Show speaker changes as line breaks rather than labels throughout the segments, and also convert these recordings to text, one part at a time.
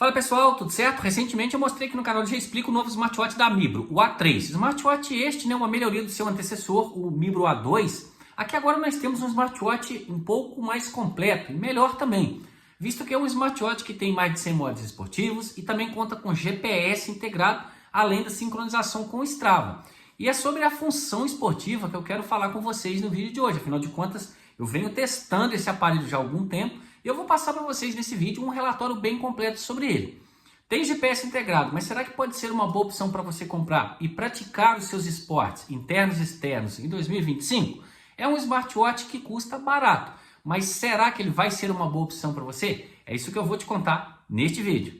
Fala pessoal, tudo certo? Recentemente eu mostrei aqui no canal Já Explico o novo smartwatch da Mibro, o A3. Smartwatch este, né, uma melhoria do seu antecessor, o Mibro A2. Aqui agora nós temos um smartwatch um pouco mais completo e melhor também, visto que é um smartwatch que tem mais de 100 modos esportivos e também conta com GPS integrado, além da sincronização com o Strava. E é sobre a função esportiva que eu quero falar com vocês no vídeo de hoje. Afinal de contas, eu venho testando esse aparelho já há algum tempo e eu vou passar para vocês nesse vídeo um relatório bem completo sobre ele. Tem GPS integrado, mas será que pode ser uma boa opção para você comprar e praticar os seus esportes internos e externos em 2025? É um smartwatch que custa barato, mas será que ele vai ser uma boa opção para você? É isso que eu vou te contar neste vídeo.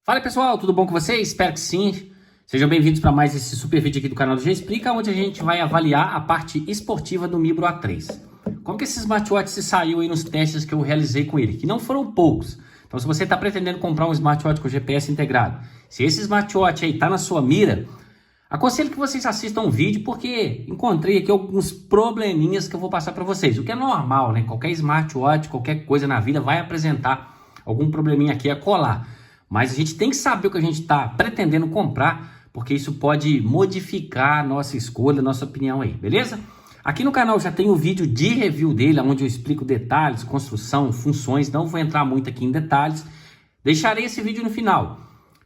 Fala pessoal, tudo bom com vocês? Espero que sim. Sejam bem-vindos para mais esse super vídeo aqui do canal do Já Explica, onde a gente vai avaliar a parte esportiva do Mibro A3. Como que esse smartwatch se saiu aí nos testes que eu realizei com ele, que não foram poucos. Então se você está pretendendo comprar um smartwatch com GPS integrado, se esse smartwatch aí está na sua mira, aconselho que vocês assistam o vídeo, porque encontrei aqui alguns probleminhas que eu vou passar para vocês. O que é normal, né? Qualquer smartwatch, qualquer coisa na vida vai apresentar algum probleminha aqui a colar. Mas a gente tem que saber o que a gente está pretendendo comprar, porque isso pode modificar a nossa escolha, a nossa opinião aí, beleza? Aqui no canal já tem o vídeo de review dele, onde eu explico detalhes, construção, funções. Não vou entrar muito aqui em detalhes. Deixarei esse vídeo no final.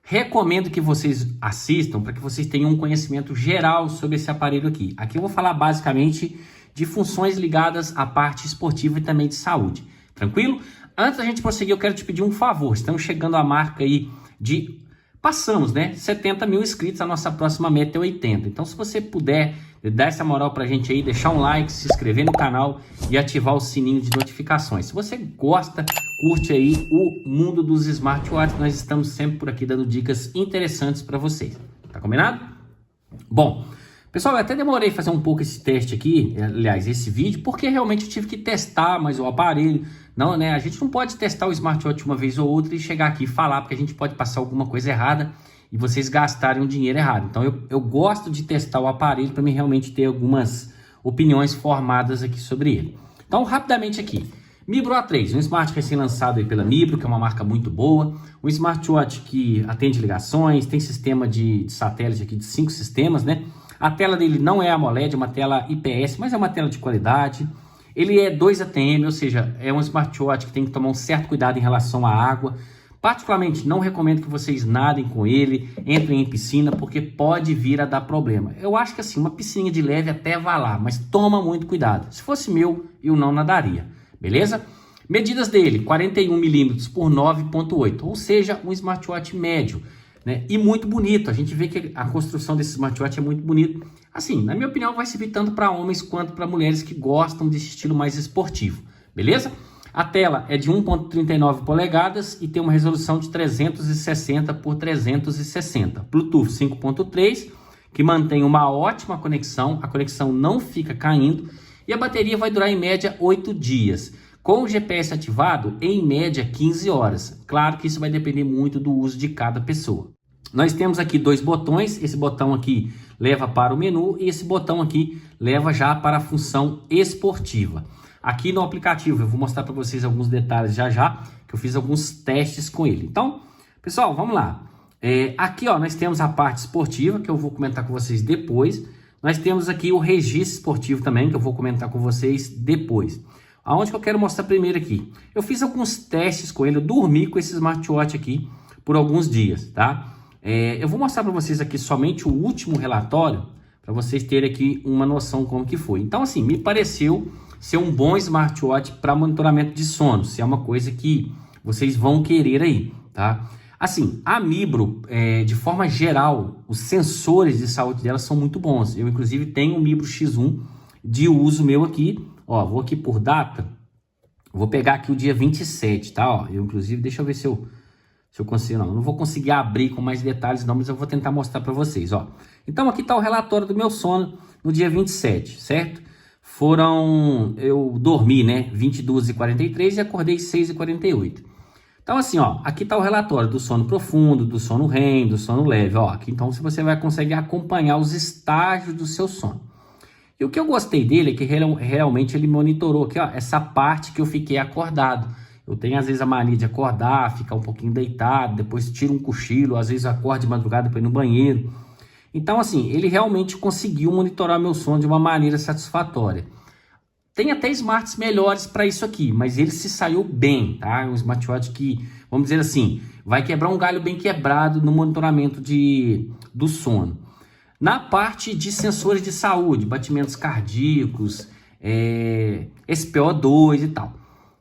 Recomendo que vocês assistam para que vocês tenham um conhecimento geral sobre esse aparelho aqui. Aqui eu vou falar basicamente de funções ligadas à parte esportiva e também de saúde. Tranquilo? Antes da gente prosseguir, eu quero te pedir um favor. Estamos chegando à marca aí de... Passamos, né? 70 mil inscritos, a nossa próxima meta é 80. Então, se você puder dar essa moral pra gente aí, deixar um like, se inscrever no canal e ativar o sininho de notificações. Se você gosta, curte aí o mundo dos smartwatches, nós estamos sempre por aqui dando dicas interessantes para vocês. Tá combinado? Bom, pessoal, eu até demorei a fazer um pouco esse teste aqui, aliás, esse vídeo, porque realmente eu tive que testar mais o aparelho. Não, né? A gente não pode testar o smartwatch uma vez ou outra e chegar aqui e falar, porque a gente pode passar alguma coisa errada e vocês gastarem um dinheiro errado. Então eu gosto de testar o aparelho para mim realmente ter algumas opiniões formadas aqui sobre ele. Então, rapidamente aqui. Mibro A3, um smart recém-lançado aí pela Mibro, que é uma marca muito boa. Um smartwatch que atende ligações, tem sistema de satélite aqui de 5 sistemas, né? A tela dele não é AMOLED, é uma tela IPS, mas é uma tela de qualidade. Ele é 2 ATM, ou seja, é um smartwatch que tem que tomar um certo cuidado em relação à água. Particularmente, não recomendo que vocês nadem com ele, entrem em piscina, porque pode vir a dar problema. Eu acho que assim, uma piscininha de leve até vai lá, mas toma muito cuidado. Se fosse meu, eu não nadaria, beleza? Medidas dele, 41 milímetros por 9,8, ou seja, um smartwatch médio, né? E muito bonito. A gente vê que a construção desse smartwatch é muito bonito. Assim, na minha opinião, vai servir tanto para homens quanto para mulheres que gostam desse estilo mais esportivo, beleza? A tela é de 1,39 polegadas e tem uma resolução de 360 por 360. Bluetooth 5.3, que mantém uma ótima conexão, a conexão não fica caindo e a bateria vai durar em média 8 dias. Com o GPS ativado, em média 15 horas. Claro que isso vai depender muito do uso de cada pessoa. Nós temos aqui 2 botões, esse botão aqui leva para o menu e esse botão aqui leva já para a função esportiva. Aqui no aplicativo eu vou mostrar para vocês alguns detalhes já, que eu fiz alguns testes com ele. Então, pessoal, vamos lá. Aqui ó, nós temos a parte esportiva, que eu vou comentar com vocês depois. Nós temos aqui o registro esportivo também, que eu vou comentar com vocês depois. Aonde que eu quero mostrar primeiro aqui? Eu fiz alguns testes com ele, eu dormi com esse smartwatch aqui por alguns dias, tá? Eu vou mostrar para vocês aqui somente o último relatório, para vocês terem aqui uma noção como que foi. Então, assim, me pareceu ser um bom smartwatch para monitoramento de sono, se é uma coisa que vocês vão querer aí, tá? Assim, a Mibro, de forma geral, os sensores de saúde dela são muito bons. Eu, inclusive, tenho um Mibro X1 de uso meu aqui. Ó, vou aqui por data, vou pegar aqui o dia 27, tá? Ó, eu, inclusive, deixa eu ver se eu consigo, não vou conseguir abrir com mais detalhes não, mas eu vou tentar mostrar para vocês, ó. Então aqui tá o relatório do meu sono no dia 27, certo? Eu dormi, né, 22h43 e acordei 6h48. Então assim, ó, aqui tá o relatório do sono profundo, do sono REM, do sono leve, ó. Aqui, então você vai conseguir acompanhar os estágios do seu sono. E o que eu gostei dele é que realmente ele monitorou aqui, ó, essa parte que eu fiquei acordado.
Eu tenho às vezes a mania de acordar, ficar um pouquinho deitado, depois tiro um cochilo, às vezes acordo de madrugada para ir no banheiro. Então assim, ele realmente conseguiu monitorar meu sono de uma maneira satisfatória. Tem até smarts melhores para isso aqui, mas ele se saiu bem, tá? É um smartwatch que, vamos dizer assim, vai quebrar um galho bem quebrado no monitoramento do sono. Na parte de sensores de saúde, batimentos cardíacos, SPO2 e tal.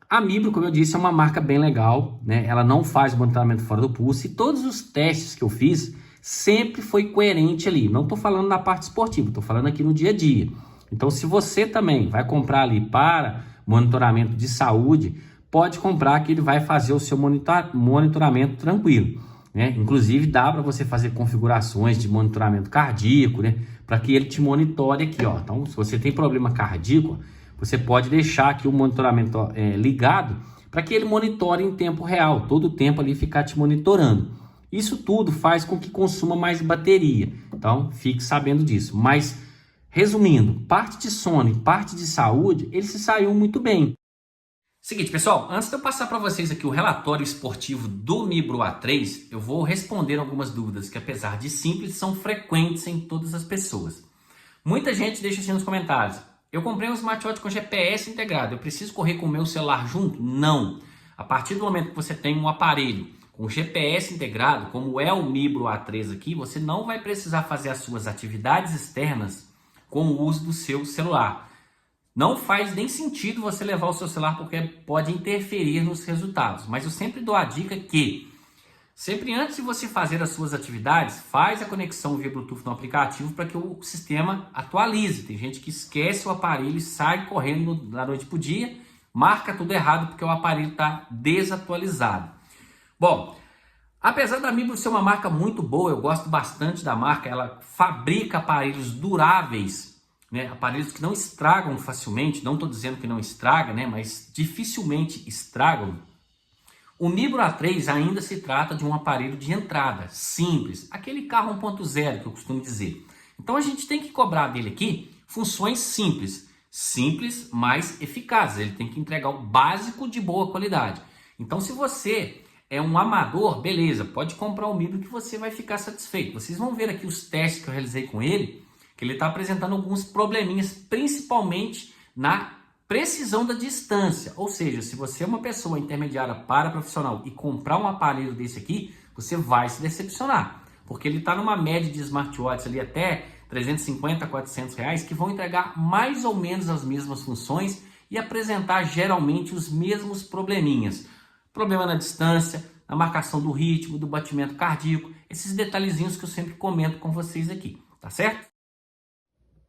A Mibro, como eu disse, é uma marca bem legal, né? Ela não faz monitoramento fora do pulso e todos os testes que eu fiz sempre foi coerente ali. Não estou falando na parte esportiva, estou falando aqui no dia a dia. Então, se você também vai comprar ali para monitoramento de saúde, pode comprar que ele vai fazer o seu monitoramento tranquilo, né? Inclusive, dá para você fazer configurações de monitoramento cardíaco, né? Para que ele te monitore aqui, ó. Então, se você tem problema cardíaco, você pode deixar aqui o monitoramento ligado para que ele monitore em tempo real, todo o tempo ali ficar te monitorando. Isso tudo faz com que consuma mais bateria, então fique sabendo disso. Mas, resumindo, parte de sono e parte de saúde, ele se saiu muito bem.
Seguinte, pessoal, antes de eu passar para vocês aqui o relatório esportivo do Mibro A3, eu vou responder algumas dúvidas que, apesar de simples, são frequentes em todas as pessoas. Muita gente deixa assim nos comentários: eu comprei um smartwatch com GPS integrado, eu preciso correr com o meu celular junto? Não. A partir do momento que você tem um aparelho com GPS integrado, como é o Mibro A3 aqui, você não vai precisar fazer as suas atividades externas com o uso do seu celular. Não faz nem sentido você levar o seu celular porque pode interferir nos resultados. Mas eu sempre dou a dica que, sempre antes de você fazer as suas atividades, faz a conexão via Bluetooth no aplicativo para que o sistema atualize. Tem gente que esquece o aparelho e sai correndo da noite para o dia, marca tudo errado porque o aparelho está desatualizado. Bom, apesar da Mibro ser uma marca muito boa, eu gosto bastante da marca, ela fabrica aparelhos duráveis, né? Aparelhos que não estragam facilmente, não estou dizendo que não estraga, né? Mas dificilmente estragam. O Mibro A3 ainda se trata de um aparelho de entrada, simples, aquele carro 1.0 que eu costumo dizer. Então a gente tem que cobrar dele aqui funções simples, mas eficazes. Ele tem que entregar o básico de boa qualidade. Então se você é um amador, beleza, pode comprar o Mibro que você vai ficar satisfeito. Vocês vão ver aqui os testes que eu realizei com ele, que ele está apresentando alguns probleminhas, principalmente na precisão da distância. Ou seja, se você é uma pessoa intermediária para profissional e comprar um aparelho desse aqui, você vai se decepcionar, porque ele está numa média de smartwatches ali até 350, 400 reais, que vão entregar mais ou menos as mesmas funções e apresentar geralmente os mesmos probleminhas. Problema na distância, na marcação do ritmo, do batimento cardíaco, esses detalhezinhos que eu sempre comento com vocês aqui, tá certo?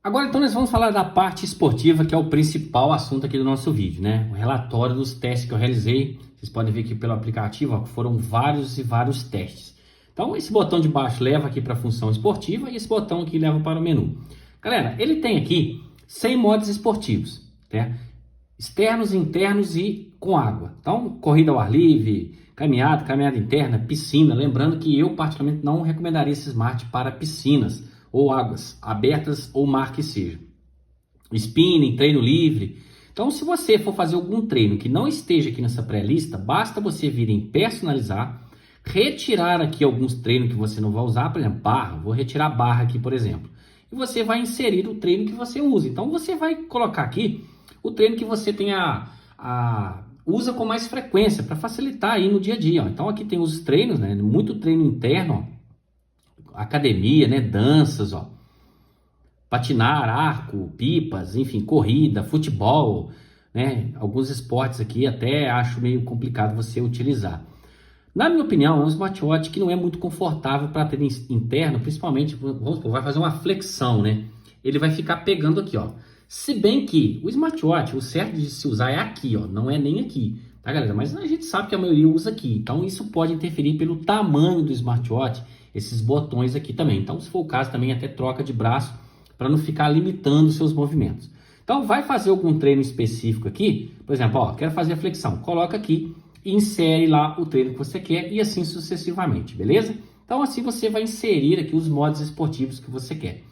Agora então nós vamos falar da parte esportiva, que é o principal assunto aqui do nosso vídeo, né? O relatório dos testes que eu realizei. Vocês podem ver aqui pelo aplicativo, ó, foram vários e vários testes. Então esse botão de baixo leva aqui para a função esportiva e esse botão aqui leva para o menu. Galera, ele tem aqui 100 modos esportivos, né? Externos, internos e com água. Então, corrida ao ar livre, caminhada interna, piscina. Lembrando que eu particularmente não recomendaria esse smart para piscinas ou águas abertas ou mar que seja. Spinning, treino livre. Então, se você for fazer algum treino que não esteja aqui nessa pré-lista, basta você vir em personalizar, retirar aqui alguns treinos que você não vai usar, por exemplo, barra. Vou retirar a barra aqui, por exemplo. E você vai inserir o treino que você usa. Então, você vai colocar aqui o treino que você usa com mais frequência para facilitar aí no dia a dia. Ó. Então aqui tem os treinos, né? Muito treino interno, ó. Academia, né? Danças, ó. Patinar, arco, pipas, enfim, corrida, futebol, né? Alguns esportes aqui até acho meio complicado você utilizar. Na minha opinião, é um smartwatch que não é muito confortável para treino interno, principalmente, vamos supor, vai fazer uma flexão, né? Ele vai ficar pegando aqui, ó. Se bem que o smartwatch, o certo de se usar é aqui, ó, não é nem aqui, tá galera? Mas a gente sabe que a maioria usa aqui, então isso pode interferir pelo tamanho do smartwatch, esses botões aqui também. Então, se for o caso, também até troca de braço para não ficar limitando os seus movimentos. Então, vai fazer algum treino específico aqui, por exemplo, ó, quero fazer a flexão, coloca aqui e insere lá o treino que você quer e assim sucessivamente, beleza? Então, assim você vai inserir aqui os modos esportivos que você quer.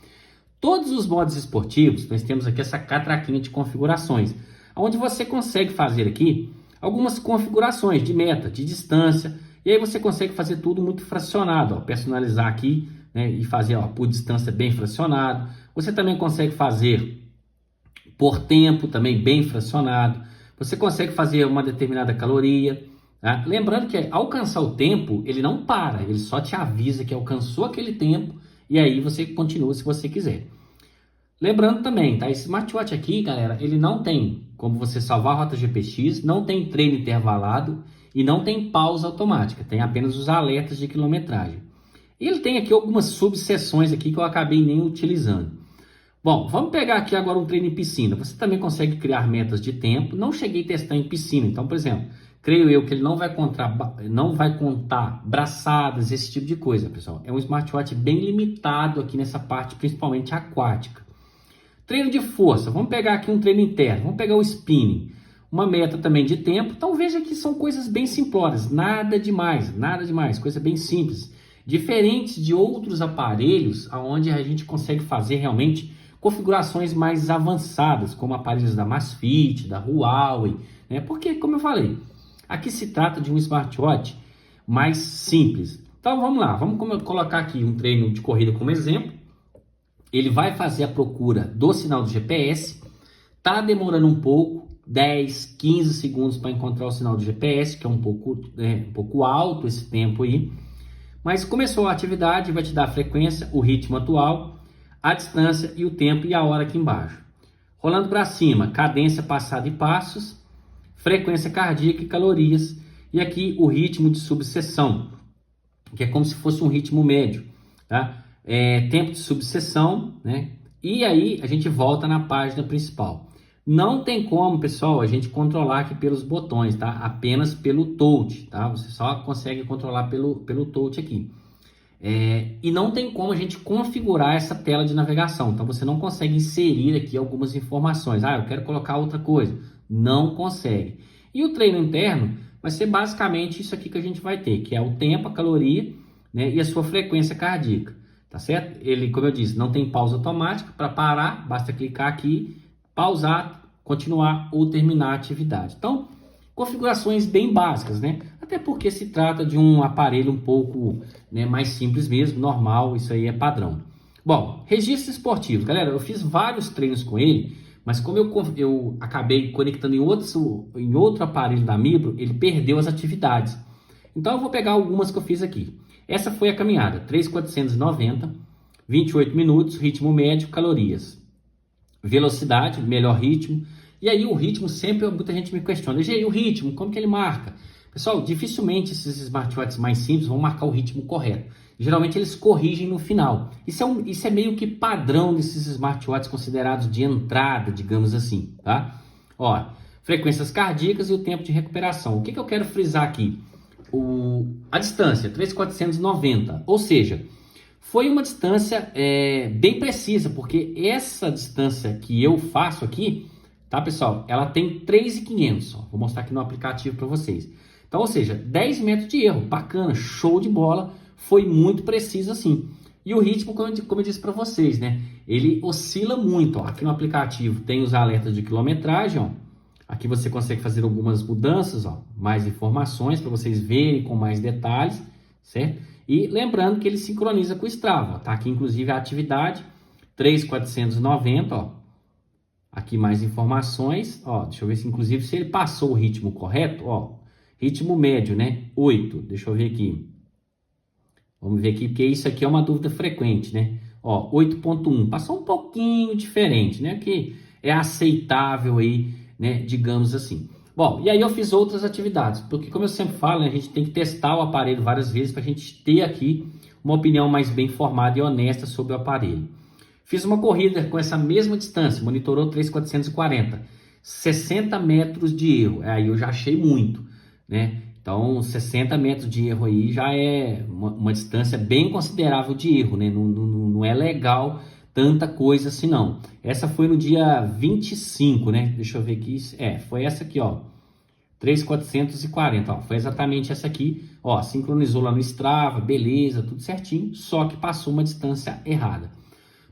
Todos os modos esportivos, nós temos aqui essa catraquinha de configurações, onde você consegue fazer aqui algumas configurações de meta, de distância, e aí você consegue fazer tudo muito fracionado, ó, personalizar aqui, né, e fazer, ó, por distância bem fracionado. Você também consegue fazer por tempo também bem fracionado. Você consegue fazer uma determinada caloria. Tá? Lembrando que alcançar o tempo, ele não para, ele só te avisa que alcançou aquele tempo e aí você continua se você quiser. Lembrando também, tá? Esse smartwatch aqui, galera, ele não tem como você salvar a rota GPX, não tem treino intervalado e não tem pausa automática, tem apenas os alertas de quilometragem. E ele tem aqui algumas subseções aqui que eu acabei nem utilizando. Bom, vamos pegar aqui agora um treino em piscina. Você também consegue criar metas de tempo. Não cheguei a testar em piscina, então, por exemplo, creio eu que ele não vai contar braçadas, esse tipo de coisa, pessoal. É um smartwatch bem limitado aqui nessa parte, principalmente aquática. Treino de força, vamos pegar aqui um treino interno, vamos pegar o spinning. Uma meta também de tempo, então veja que são coisas bem simplórias, nada demais, coisa bem simples. Diferentes de outros aparelhos, onde a gente consegue fazer realmente configurações mais avançadas, como aparelhos da Amazfit, da Huawei, né? Porque, como eu falei, aqui se trata de um smartwatch mais simples. Então vamos lá, vamos colocar aqui um treino de corrida como exemplo. Ele vai fazer a procura do sinal do GPS, tá demorando um pouco, 10, 15 segundos para encontrar o sinal do GPS, que é um pouco alto esse tempo aí. Mas começou a atividade, vai te dar a frequência, o ritmo atual, a distância e o tempo e a hora aqui embaixo. Rolando para cima, cadência, passada e passos, frequência cardíaca e calorias. E aqui o ritmo de subseção, que é como se fosse um ritmo médio, tá? Tempo de subseção, né? E aí a gente volta na página principal. Não tem como, pessoal, a gente controlar aqui pelos botões, tá? Apenas pelo touch, tá? Você só consegue controlar pelo touch aqui. E não tem como a gente configurar essa tela de navegação. Então você não consegue inserir aqui algumas informações. Ah, eu quero colocar outra coisa. Não consegue. E o treino interno vai ser basicamente isso aqui que a gente vai ter, que é o tempo, a caloria, né, e a sua frequência cardíaca. Tá certo? Ele, como eu disse, não tem pausa automática. Para parar, basta clicar aqui, pausar, continuar ou terminar a atividade. Então, configurações bem básicas, né? Até porque se trata de um aparelho um pouco, né, mais simples mesmo, normal, isso aí é padrão. Bom, registro esportivo. Galera, eu fiz vários treinos com ele, mas como eu acabei conectando em outro aparelho da Mibro, ele perdeu as atividades. Então eu vou pegar algumas que eu fiz aqui. Essa foi a caminhada, 3.490, 28 minutos, ritmo médio, calorias. Velocidade, melhor ritmo. E aí o ritmo sempre, muita gente me questiona, e aí o ritmo, como que ele marca? Pessoal, dificilmente esses smartwatches mais simples vão marcar o ritmo correto. Geralmente eles corrigem no final. Isso é meio que padrão desses smartwatches considerados de entrada, digamos assim, tá? Ó, frequências cardíacas e o tempo de recuperação. O que eu quero frisar aqui? A distância, 3.490, ou seja, foi uma distância bem precisa, porque essa distância que eu faço aqui, tá, pessoal, ela tem 3.500, vou mostrar aqui no aplicativo para vocês. Então, ou seja, 10 metros de erro, bacana, show de bola, foi muito preciso assim. E o ritmo, como eu disse para vocês, né, ele oscila muito, ó. Aqui no aplicativo tem os alertas de quilometragem, ó. Aqui você consegue fazer algumas mudanças, ó, mais informações para vocês verem com mais detalhes, certo? E lembrando que ele sincroniza com o Strava, ó, tá aqui inclusive a atividade 3.490, ó. Aqui mais informações, ó, deixa eu ver se inclusive se ele passou o ritmo correto, ó. Ritmo médio, né? 8, deixa eu ver aqui. Vamos ver aqui, porque isso aqui é uma dúvida frequente, né? Ó, 8.1, passou um pouquinho diferente, né? Que é aceitável aí, né? Digamos assim. Bom, e aí eu fiz outras atividades, porque como eu sempre falo, né, a gente tem que testar o aparelho várias vezes para a gente ter aqui uma opinião mais bem formada e honesta sobre o aparelho. Fiz uma corrida com essa mesma distância, monitorou 3.440, 60 metros de erro, aí eu já achei muito, né? Então, 60 metros de erro aí já é uma distância bem considerável de erro, né? Não é legal tanta coisa assim, não. Essa foi no dia 25, né? Deixa eu ver aqui. Foi essa aqui, ó. 3.440, ó. Foi exatamente essa aqui. Ó, sincronizou lá no Strava, beleza, tudo certinho. Só que passou uma distância errada.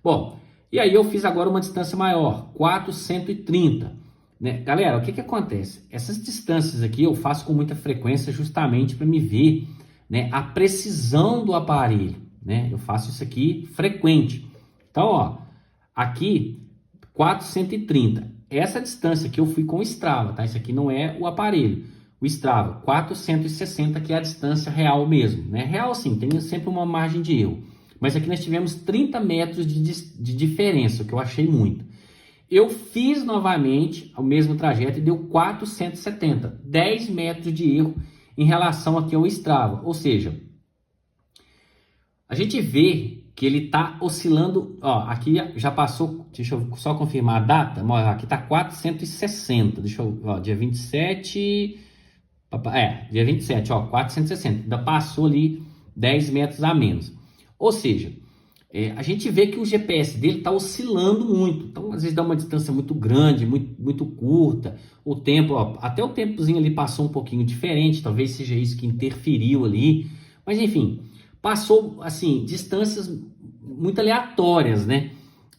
Bom, e aí eu fiz agora uma distância maior, 4.130. né? Galera, o que acontece? Essas distâncias aqui eu faço com muita frequência justamente para me ver, né, a precisão do aparelho, né? Eu faço isso aqui frequente. Então, ó, aqui 430. Essa distância aqui eu fui com o Strava, tá? Isso aqui não é o aparelho. O Strava, 460, que é a distância real mesmo, né? Real sim, tem sempre uma margem de erro. Mas aqui nós tivemos 30 metros de diferença, o que eu achei muito. Eu fiz novamente o mesmo trajeto e deu 470, 10 metros de erro em relação aqui ao Strava. Ou seja, a gente vê que ele está oscilando, ó, aqui já passou, deixa eu só confirmar a data, aqui está 460, deixa eu, ó, dia 27, dia 27, ó, 460, ainda passou ali 10 metros a menos. Ou seja, a gente vê que o GPS dele está oscilando muito, então às vezes dá uma distância muito grande, muito curta, o tempo, ó, até o tempozinho ali passou um pouquinho diferente, talvez seja isso que interferiu ali, mas enfim, passou assim, distâncias muito aleatórias, né?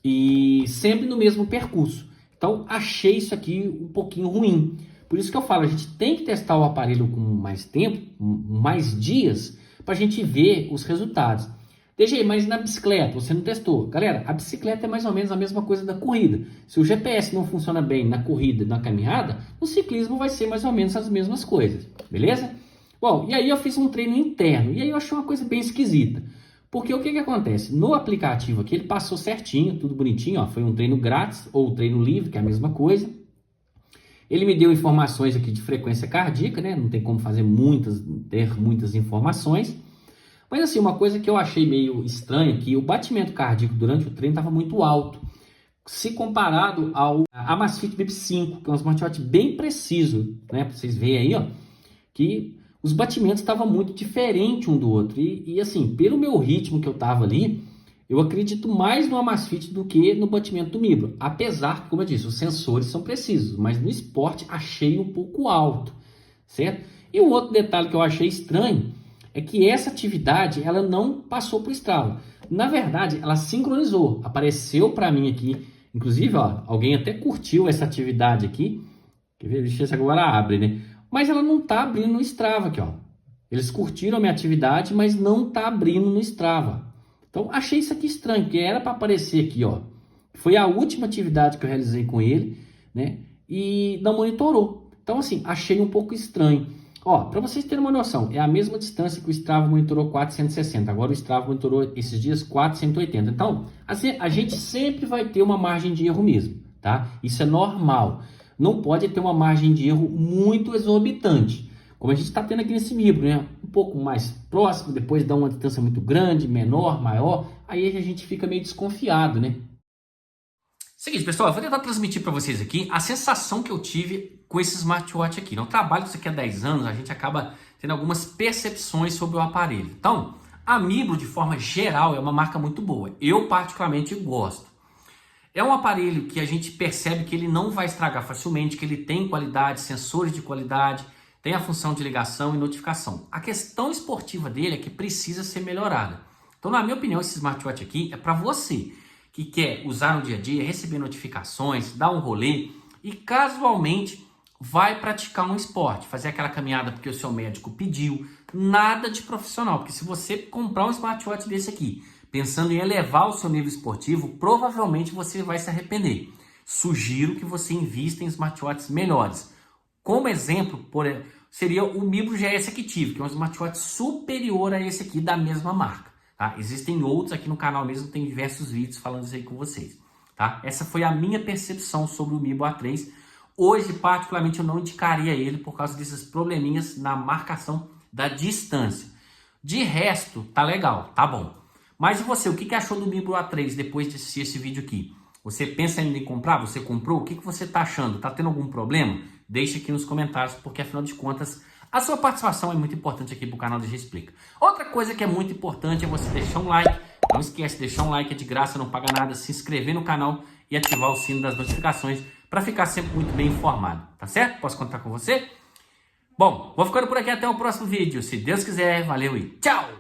E sempre no mesmo percurso. Então achei isso aqui um pouquinho ruim. Por isso que eu falo, a gente tem que testar o aparelho com mais tempo, mais dias, para a gente ver os resultados. DG, mas na bicicleta você não testou. Galera, a bicicleta é mais ou menos a mesma coisa da corrida. Se o GPS não funciona bem na corrida e na caminhada, no ciclismo vai ser mais ou menos as mesmas coisas. Beleza? Bom, e aí eu fiz um treino interno. E aí eu achei uma coisa bem esquisita. Porque o que acontece? No aplicativo aqui ele passou certinho, tudo bonitinho. Ó, foi um treino grátis ou treino livre, que é a mesma coisa. Ele me deu informações aqui de frequência cardíaca, né? Não tem como ter muitas informações. Mas assim, uma coisa que eu achei meio estranha é que o batimento cardíaco durante o treino estava muito alto, se comparado ao Amazfit Bip 5, que é um smartwatch bem preciso, né? Para vocês verem aí, ó, que os batimentos estavam muito diferentes um do outro. E assim, pelo meu ritmo que eu estava ali, eu acredito mais no Amazfit do que no batimento do Mibro. Apesar que, como eu disse, os sensores são precisos, mas no esporte achei um pouco alto, certo? E um outro detalhe que eu achei estranho é que essa atividade ela não passou para o Strava. Na verdade, ela sincronizou. Apareceu para mim aqui, inclusive, ó, alguém até curtiu essa atividade aqui. Quer ver? Deixa eu ver se agora abre, né? Mas ela não está abrindo no Strava aqui, ó. Eles curtiram a minha atividade, mas não está abrindo no Strava. Então, achei isso aqui estranho, porque era para aparecer aqui, ó. Foi a última atividade que eu realizei com ele, né? E não monitorou. Então, assim, achei um pouco estranho. Ó, para vocês terem uma noção, é a mesma distância que o Strava monitorou 460. Agora o Strava monitorou esses dias 480. Então, assim, a gente sempre vai ter uma margem de erro mesmo, tá? Isso é normal. Não pode ter uma margem de erro muito exorbitante, como a gente está tendo aqui nesse Mibro, né? Um pouco mais próximo, depois dá uma distância muito grande, menor, maior, aí a gente fica meio desconfiado, né?
Seguinte, pessoal, eu vou tentar transmitir para vocês aqui a sensação que eu tive com esse smartwatch aqui. Eu trabalho com isso aqui há 10 anos, a gente acaba tendo algumas percepções sobre o aparelho. Então, a Mibro, de forma geral, é uma marca muito boa. Eu, particularmente, gosto. É um aparelho que a gente percebe que ele não vai estragar facilmente, que ele tem qualidade, sensores de qualidade, tem a função de ligação e notificação. A questão esportiva dele é que precisa ser melhorada. Então, na minha opinião, esse smartwatch aqui é para você que quer usar no dia a dia, receber notificações, dar um rolê e casualmente vai praticar um esporte, fazer aquela caminhada porque o seu médico pediu, nada de profissional, porque se você comprar um smartwatch desse aqui, pensando em elevar o seu nível esportivo, provavelmente você vai se arrepender. Sugiro que você invista em smartwatches melhores. Como exemplo, seria o Mibro GS Active, que é um smartwatch superior a esse aqui da mesma marca. Tá? Existem outros aqui no canal mesmo, tem diversos vídeos falando isso aí com vocês. Tá? Essa foi a minha percepção sobre o Mibro A3. Hoje, particularmente, eu não indicaria ele por causa desses probleminhas na marcação da distância. De resto, tá legal, tá bom. Mas e você, o que achou do Mibro A3 depois de assistir esse vídeo aqui? Você pensa ainda em comprar? Você comprou? O que você tá achando? Tá tendo algum problema? Deixe aqui nos comentários, porque afinal de contas, a sua participação é muito importante aqui pro canal DG Explica. Outra coisa que é muito importante é você deixar um like. Não esquece de deixar um like, é de graça, não paga nada. Se inscrever no canal e ativar o sino das notificações para ficar sempre muito bem informado, tá certo? Posso contar com você? Bom, vou ficando por aqui até o próximo vídeo. Se Deus quiser, valeu e tchau!